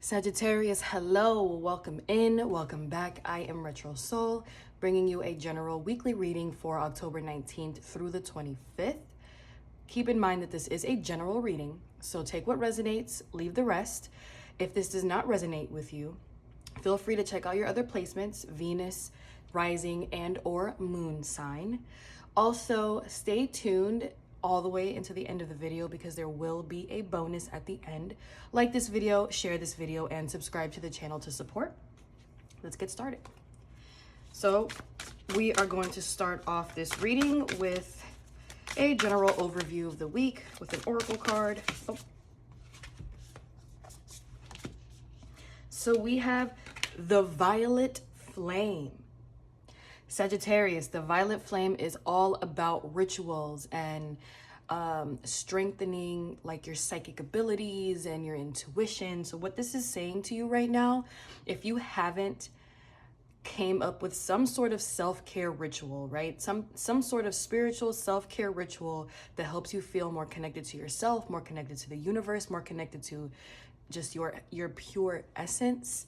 Sagittarius, hello, welcome in, welcome back. I am retroSOLL, bringing you a general weekly reading for October 19th through the 25th. Keep in mind that this is a general reading, so take what resonates, leave the rest. If this does not resonate with you, feel free to check out your other placements, Venus, rising, and or moon sign. Also, stay tuned all the way into the end of the video because there will be a bonus at the end. Like this video, share this video, and subscribe to the channel to support. Let's get started. So we are going to start off this reading with a general overview of the week with an oracle card. So we have the violet flame. Sagittarius, the violet flame is all about rituals and strengthening like your psychic abilities and your intuition. So what this is saying to you right now, if you haven't came up with some sort of self-care ritual, right? Some sort of spiritual self-care ritual that helps you feel more connected to yourself, more connected to the universe, more connected to just your pure essence.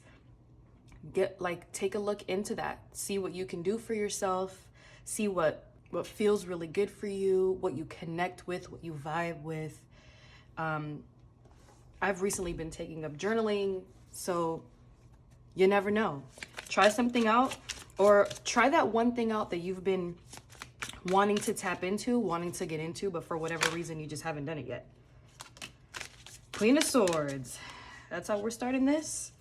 Take a look into that. See what you can do for yourself. See what feels really good for you, what you connect with, what you vibe with. I've recently been taking up journaling, so you never know. Try something out, or try that one thing out that you've been wanting to tap into, wanting to get into, but for whatever reason, you just haven't done it yet. Queen of Swords. That's how we're starting this.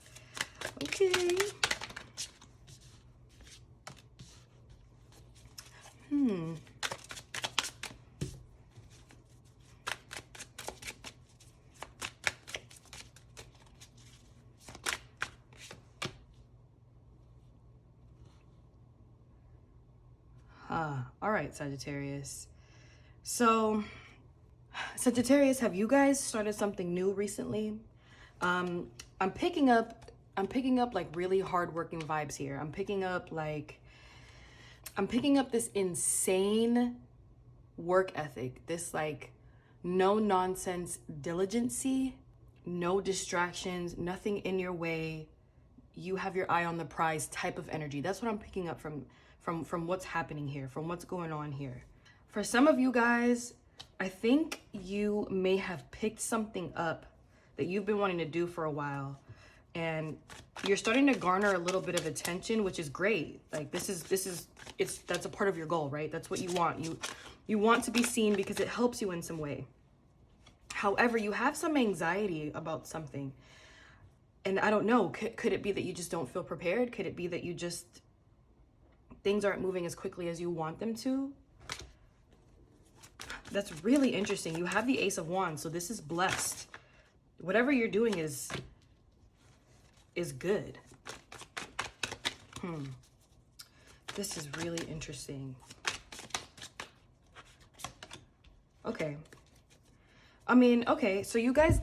Okay. All right, Sagittarius. So, Sagittarius, have you guys started something new recently? I'm picking up like really hardworking vibes here. I'm picking up this insane work ethic, this like no nonsense diligency, no distractions, nothing in your way. You have your eye on the prize type of energy. That's what I'm picking up from what's happening here, from what's going on here. For some of you guys, I think you may have picked something up that you've been wanting to do for a while, and you're starting to garner a little bit of attention, which is great. Like that's a part of your goal, right? That's what you want. You want to be seen because it helps you in some way. However, you have some anxiety about something. And I don't know, could it be that you just don't feel prepared? Could it be that things aren't moving as quickly as you want them to? That's really interesting. You have the Ace of Wands, so this is blessed. Whatever you're doing is good. This is really interesting. Okay. I mean, okay, so you guys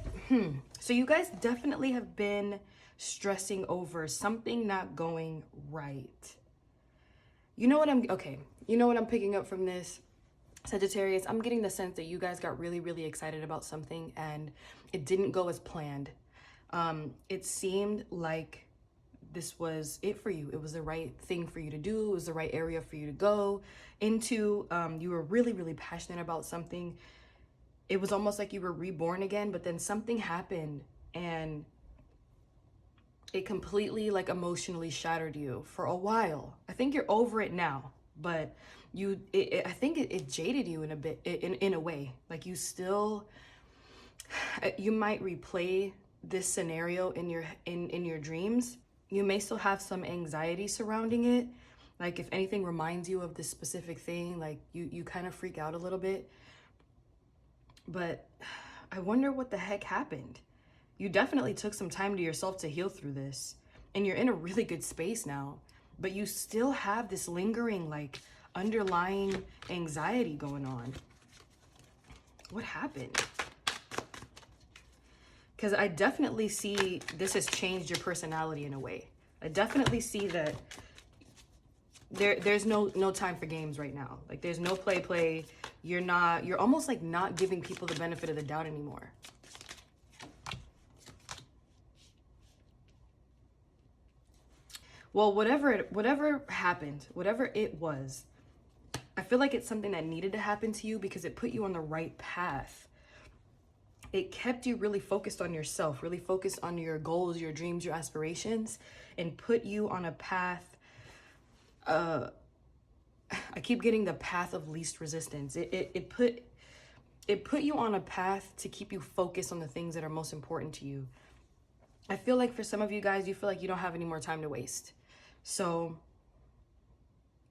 definitely have been stressing over something not going right. You know what I'm picking up from this, Sagittarius? I'm getting the sense that you guys got really, really excited about something and it didn't go as planned. It seemed like this was it for you. It was the right thing for you to do. It was the right area for you to go into. You were really, really passionate about something. It was almost like you were reborn again, but then something happened and it completely like emotionally shattered you for a while. I think you're over it now, but I think it jaded you in a bit, in a way. Like you might replay this scenario in your dreams. You may still have some anxiety surrounding it. Like if anything reminds you of this specific thing, like you kind of freak out a little bit. But I wonder what the heck happened. You definitely took some time to yourself to heal through this, and you're in a really good space now, but you still have this lingering like underlying anxiety going on. What happened? Because I definitely see this has changed your personality in a way. I definitely see that there's no time for games right now. Like there's no play. You're almost like not giving people the benefit of the doubt anymore. Well, whatever happened, whatever it was, I feel like it's something that needed to happen to you because it put you on the right path. It kept you really focused on yourself, really focused on your goals, your dreams, your aspirations, and put you on a path. I keep getting the path of least resistance. It put you on a path to keep you focused on the things that are most important to you. I feel like for some of you guys, you feel like you don't have any more time to waste. So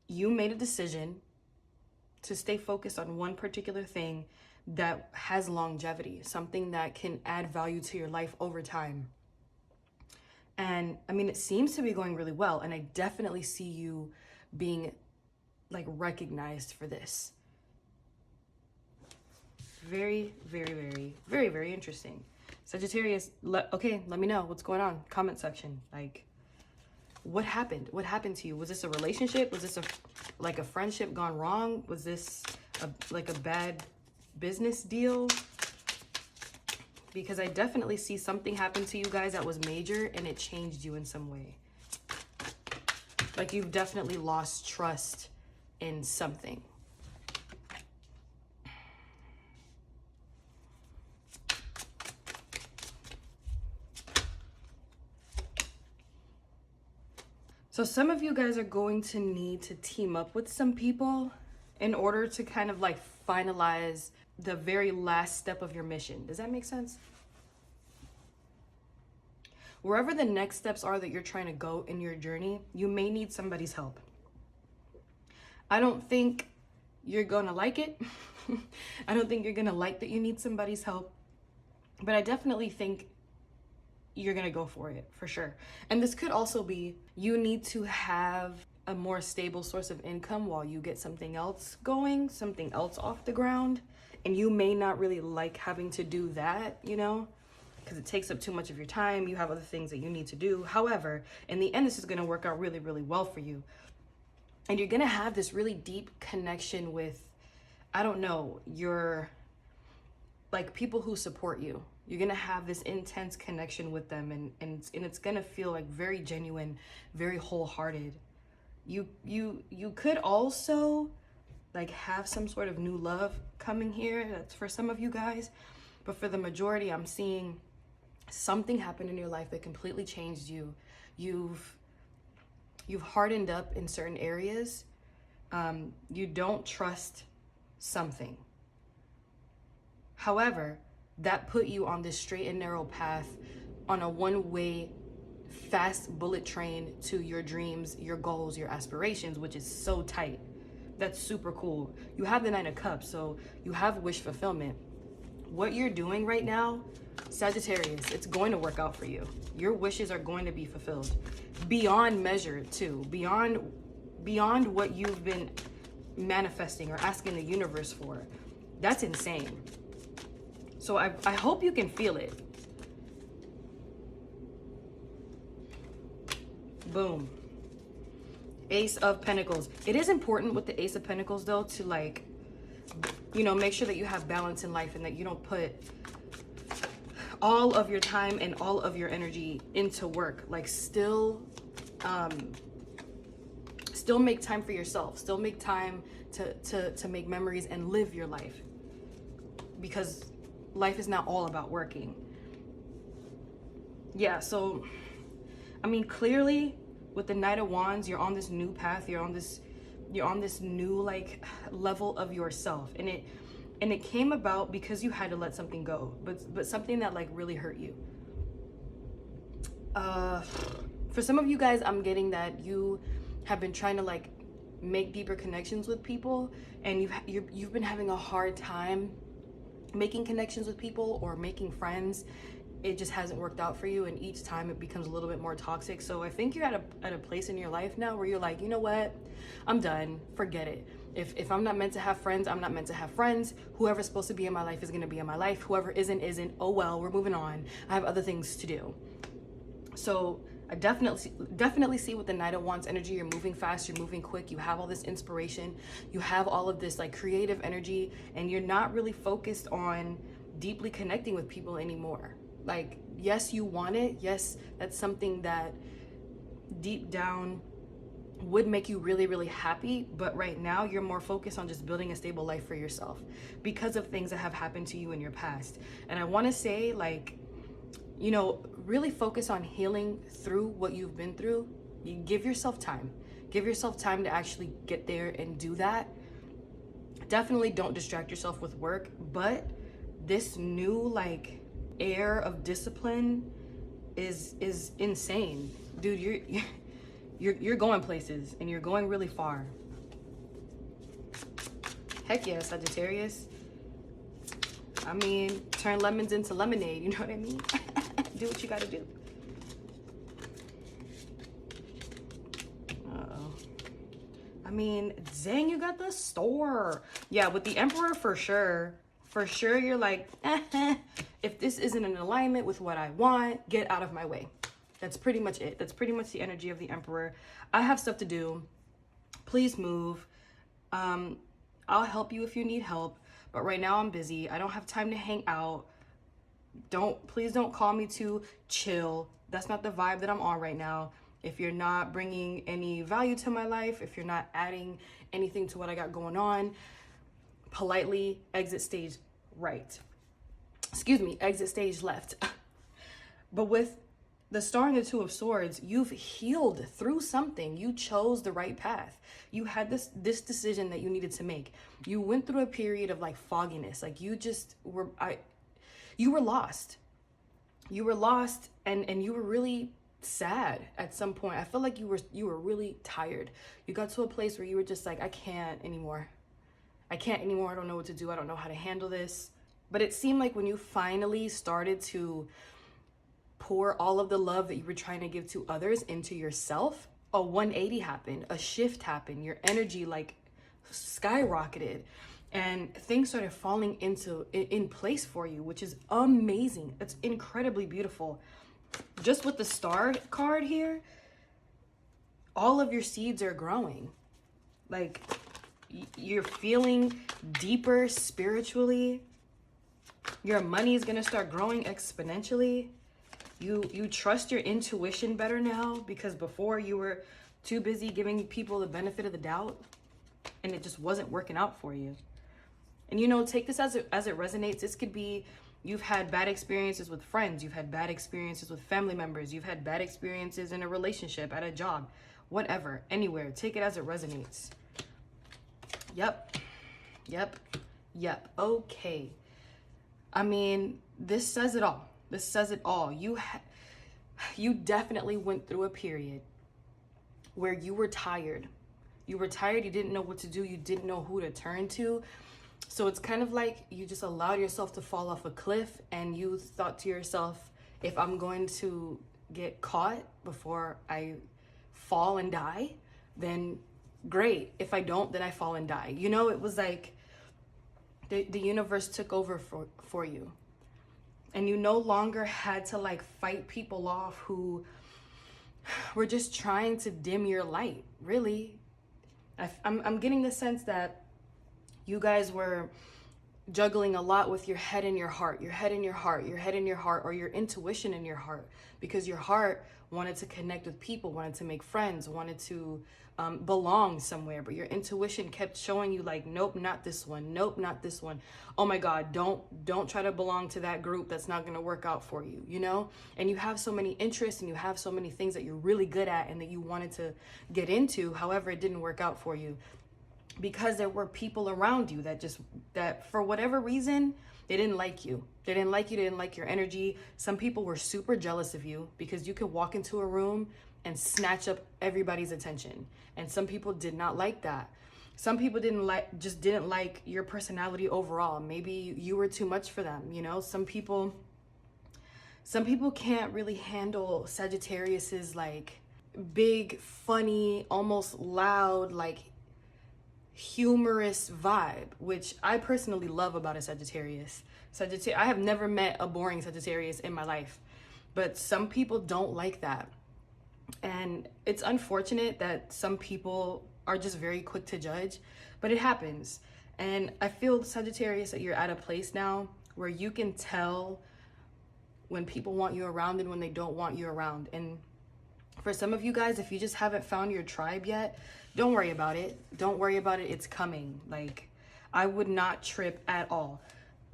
you made a decision to stay focused on one particular thing that has longevity, something that can add value to your life over time. And I mean, it seems to be going really well. And I definitely see you being like recognized for this. Very, very, very, very, very interesting. Sagittarius, okay, let me know what's going on. Comment section. Like, what happened? What happened to you? Was this a relationship? Was this a friendship gone wrong? Was this a bad business deal? Because I definitely see something happen to you guys that was major and it changed you in some way. Like you've definitely lost trust in something. So some of you guys are going to need to team up with some people in order to kind of like finalize the very last step of your mission. Does that make sense? Wherever the next steps are that you're trying to go in your journey, you may need somebody's help. I don't think you're gonna like it. I don't think you're gonna like that you need somebody's help, but I definitely think you're gonna go for it for sure. And this could also be you need to have a more stable source of income while you get something else going, something else off the ground. And you may not really like having to do that, you know, because it takes up too much of your time. You have other things that you need to do. However, in the end, this is gonna work out really, really well for you. And you're gonna have this really deep connection with, I don't know, your like people who support you. You're gonna have this intense connection with them, and it's gonna feel like very genuine, very wholehearted. You could also like have some sort of new love coming here. That's for some of you guys, but for the majority, I'm seeing something happen in your life that completely changed you. You've hardened up in certain areas. You don't trust something. However, that put you on this straight and narrow path on a one-way fast bullet train to your dreams, your goals, your aspirations, which is so tight. That's super cool. You have the Nine of Cups, so you have wish fulfillment. What you're doing right now, Sagittarius, it's going to work out for you. Your wishes are going to be fulfilled beyond measure too, beyond what you've been manifesting or asking the universe for. That's insane. So I hope you can feel it. Boom. Ace of Pentacles. It is important with the Ace of Pentacles though to like, you know, make sure that you have balance in life and that you don't put all of your time and all of your energy into work. Like still make time for yourself. Still make time to make memories and live your life. Because life is not all about working. Yeah, so I mean, clearly with the Knight of Wands, you're on this new path. You're on this new like level of yourself, and it came about because you had to let something go, but something that like really hurt you. For some of you guys, I'm getting that you have been trying to like make deeper connections with people, and you've been having a hard time making connections with people or making friends. It just hasn't worked out for you, and each time it becomes a little bit more toxic. So I think you're at a place in your life now where you're like, you know what, I'm done, forget it. If I'm not meant to have friends, I'm not meant to have friends. Whoever's supposed to be in my life is going to be in my life. Whoever isn't. Oh well, we're moving on. I have other things to do. So I definitely see with the Knight of Wands energy, you're moving fast, you're moving quick, you have all this inspiration, you have all of this like creative energy, and you're not really focused on deeply connecting with people anymore. Like, yes, you want it. Yes, that's something that deep down would make you really, really happy, but right now you're more focused on just building a stable life for yourself because of things that have happened to you in your past. And I want to say, like, you know, really focus on healing through what you've been through. You give yourself time. Give yourself time to actually get there and do that. Definitely don't distract yourself with work, but this new like air of discipline is insane. Dude, you're going places and you're going really far. Heck yeah, Sagittarius. I mean, turn lemons into lemonade, you know what I mean? Do what you gotta do. Uh-oh. I mean, dang, you got the store. Yeah, with the Emperor, for sure. For sure, you're like, if this isn't in alignment with what I want, get out of my way. That's pretty much it. That's pretty much the energy of the Emperor. I have stuff to do. Please move. I'll help you if you need help. But right now I'm busy. I don't have time to hang out. Please don't call me to chill. That's not the vibe that I'm on right now. If you're not bringing any value to my life, if you're not adding anything to what I got going on, politely exit stage right. Excuse me, exit stage left. But with the Star and the Two of Swords, you've healed through something. You chose the right path. You had this decision that you needed to make. You went through a period of like fogginess. Like you were lost. You were lost and you were really sad at some point. I feel like you were really tired. You got to a place where you were just like, I can't anymore. I don't know what to do. I don't know how to handle this. But it seemed like when you finally started to pour all of the love that you were trying to give to others into yourself, a 180 happened, a shift happened. Your energy like skyrocketed and things started falling in place for you, which is amazing. It's incredibly beautiful. Just with the Star card here, all of your seeds are growing. Like you're feeling deeper spiritually. Your money is going to start growing exponentially. You trust your intuition better now, because before you were too busy giving people the benefit of the doubt and it just wasn't working out for you. And you know, take this as it resonates. This could be you've had bad experiences with friends, you've had bad experiences with family members, you've had bad experiences in a relationship, at a job, whatever, anywhere. Take it as it resonates. Yep. Okay. I mean, this says it all. This says it all. You definitely went through a period where you were tired. You didn't know what to do. You didn't know who to turn to. So it's kind of like you just allowed yourself to fall off a cliff and you thought to yourself, if I'm going to get caught before I fall and die, then great. If I don't, then I fall and die. You know, it was like the universe took over for you. And you no longer had to like fight people off who were just trying to dim your light, really. I'm getting the sense that you guys were juggling a lot with your head and your heart, your head and your heart, your head and your heart, or your intuition in your heart, because your heart wanted to connect with people, wanted to make friends, wanted to belong somewhere, but your intuition kept showing you like, nope, not this one. Nope, not this one. Oh my God, don't try to belong to that group. That's not going to work out for you, you know? And you have so many interests and you have so many things that you're really good at and that you wanted to get into. However, it didn't work out for you because there were people around you that for whatever reason, they didn't like you. They didn't like you. They didn't like your energy. Some people were super jealous of you because you could walk into a room and snatch up everybody's attention. And some people did not like that. Some people didn't like your personality overall. Maybe you were too much for them, you know? Some people can't really handle Sagittarius's like big, funny, almost loud, like humorous vibe, which I personally love about a Sagittarius. I have never met a boring Sagittarius in my life, but some people don't like that. And it's unfortunate that some people are just very quick to judge, but it happens. And I feel, Sagittarius, that you're at a place now where you can tell when people want you around and when they don't want you around. And For some of you guys, if you just haven't found your tribe yet, don't worry about it. Don't worry about it. It's coming. Like, I would not trip at all.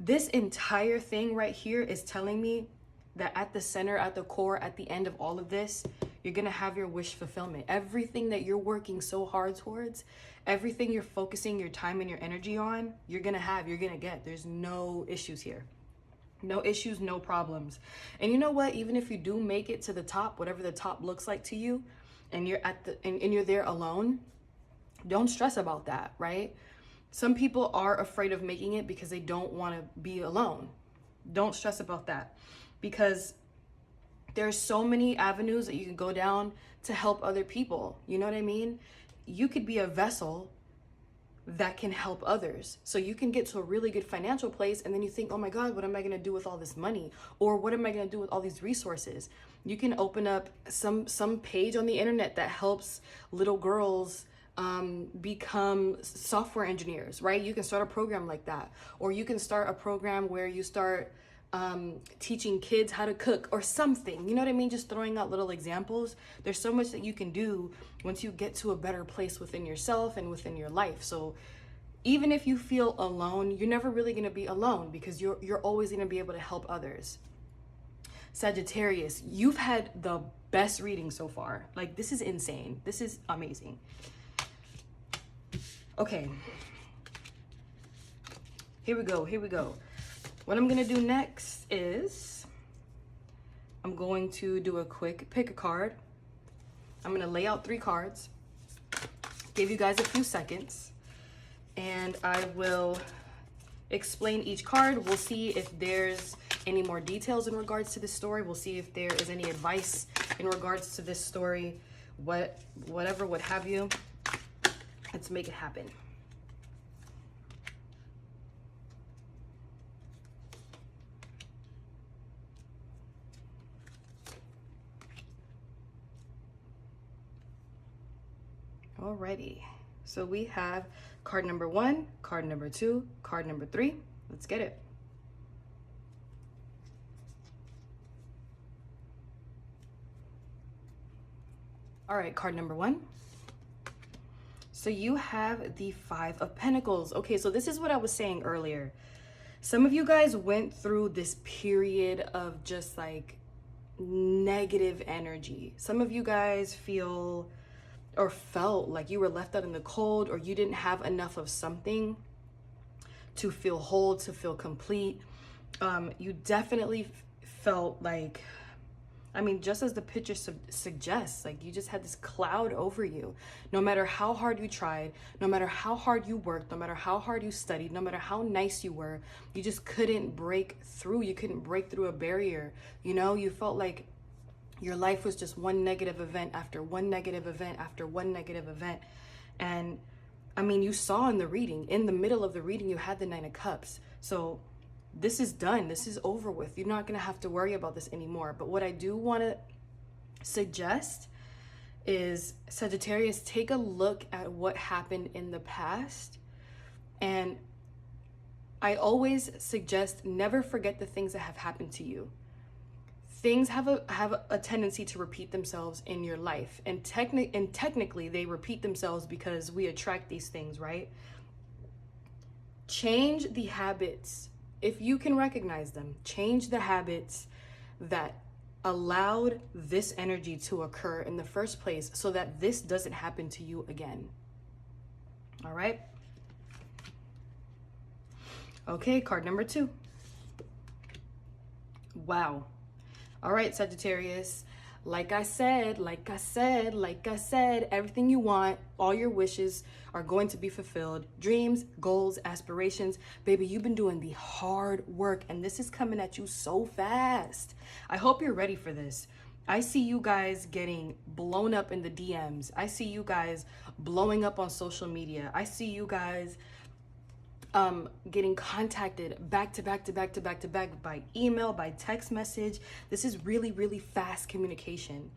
This entire thing right here is telling me that at the center, at the core, at the end of all of this, you're going to have your wish fulfillment. Everything that you're working so hard towards, everything you're focusing your time and your energy on, you're going to have, you're going to get. There's no issues here. No issues, no problems. And you know what? Even if you do make it to the top, whatever the top looks like to you, and you're at the and you're there alone, don't stress about that, right? Some people are afraid of making it because they don't want to be alone. Don't stress about that, because there's so many avenues that you can go down to help other people. You know what I mean? You could be a vessel that can help others. So you can get to a really good financial place, and then you think, oh my God, what am I going to do with all this money? Or what am I going to do with all these resources? You can open up some page on the internet that helps little girls become software engineers, right? You can start a program like that. Or you can start a program where you start teaching kids how to cook or something. You know what I mean? Just throwing out little examples. There's so much that you can do once you get to a better place within yourself and within your life. So even if you feel alone, you're never really going to be alone, because you're always going to be able to help others. Sagittarius, you've had the best reading so far. Like, this is insane. This is amazing. Okay. Here we go. What I'm going to do next is I'm going to do a quick pick a card. I'm going to lay out 3 cards, give you guys a few seconds, and I will explain each card. We'll see if there's any more details in regards to this story. We'll see if there is any advice in regards to this story, whatever, what have you. Let's make it happen. Alrighty, so we have card number 1, card number 2, card number 3. Let's get it. All right, card number 1. So you have the 5 of Pentacles. Okay, so this is what I was saying earlier. Some of you guys went through this period of just like negative energy. Some of you guys feel or felt like you were left out in the cold, or you didn't have enough of something to feel whole, to feel complete. You definitely felt like, I mean, just as the picture suggests, like you just had this cloud over you. No matter how hard you tried, no matter how hard you worked, no matter how hard you studied, no matter how nice you were, you just couldn't break through. You couldn't break through a barrier. You know, you felt like your life was just one negative event after one negative event after one negative event. And I mean, you saw in the reading, in the middle of the reading, you had the 9 of Cups. So this is done. This is over with. You're not going to have to worry about this anymore. But what I do want to suggest is, Sagittarius, take a look at what happened in the past. And I always suggest never forget the things that have happened to you. Things have a tendency to repeat themselves in your life. And technically, they repeat themselves because we attract these things, right? Change the habits. If you can recognize them, change the habits that allowed this energy to occur in the first place, so that this doesn't happen to you again. All right? Okay, card number 2. Wow. All right, Sagittarius. Like I said, everything you want, all your wishes are going to be fulfilled. Dreams, goals, aspirations. Baby, you've been doing the hard work, and this is coming at you so fast. I hope you're ready for this. I see you guys getting blown up in the DMs. I see you guys blowing up on social media. I see you guys getting contacted back to back by email, by text message. This is really, really fast communication.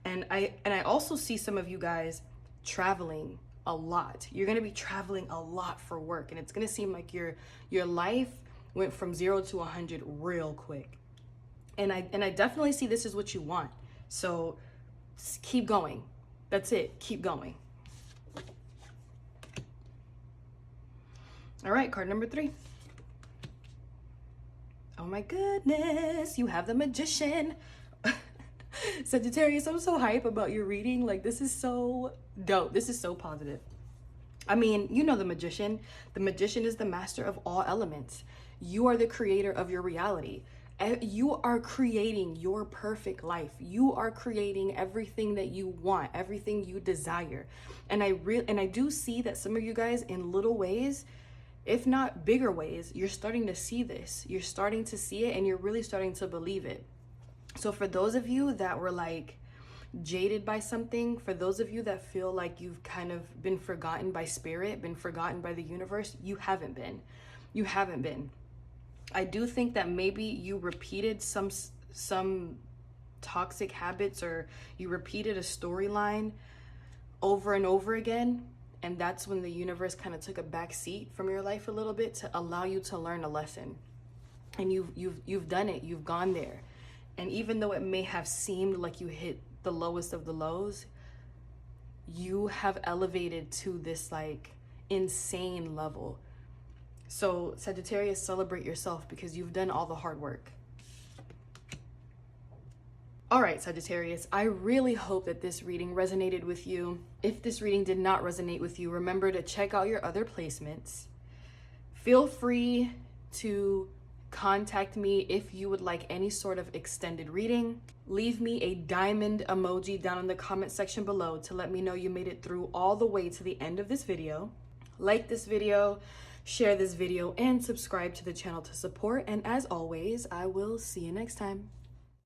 And I also see some of you guys traveling a lot. You're going to be traveling a lot for work, and it's going to seem like your life went from 0 to 100 real quick. And I definitely see this is what you want. So keep going. That's it. Keep going. All right, card number 3. Oh my goodness, you have the Magician. Sagittarius, I'm so hype about your reading. Like, this is so dope. This is so positive. I mean, you know the Magician. The Magician is the master of all elements. You are the creator of your reality. You are creating your perfect life. You are creating everything that you want, everything you desire. And I do see that some of you guys, in little ways, if not bigger ways, you're starting to see this. You're starting to see it, and you're really starting to believe it. So for those of you that were like jaded by something, for those of you that feel like you've kind of been forgotten by spirit, been forgotten by the universe, you haven't been. You haven't been. I do think that maybe you repeated some toxic habits, or you repeated a storyline over and over again. And that's when the universe kind of took a back seat from your life a little bit to allow you to learn a lesson. And you've done it. You've gone there. And even though it may have seemed like you hit the lowest of the lows, you have elevated to this like insane level. So Sagittarius, celebrate yourself because you've done all the hard work. All right, Sagittarius, I really hope that this reading resonated with you. If this reading did not resonate with you, remember to check out your other placements. Feel free to contact me if you would like any sort of extended reading. Leave me a diamond emoji down in the comment section below to let me know you made it through all the way to the end of this video. Like this video, share this video, and subscribe to the channel to support. And as always, I will see you next time.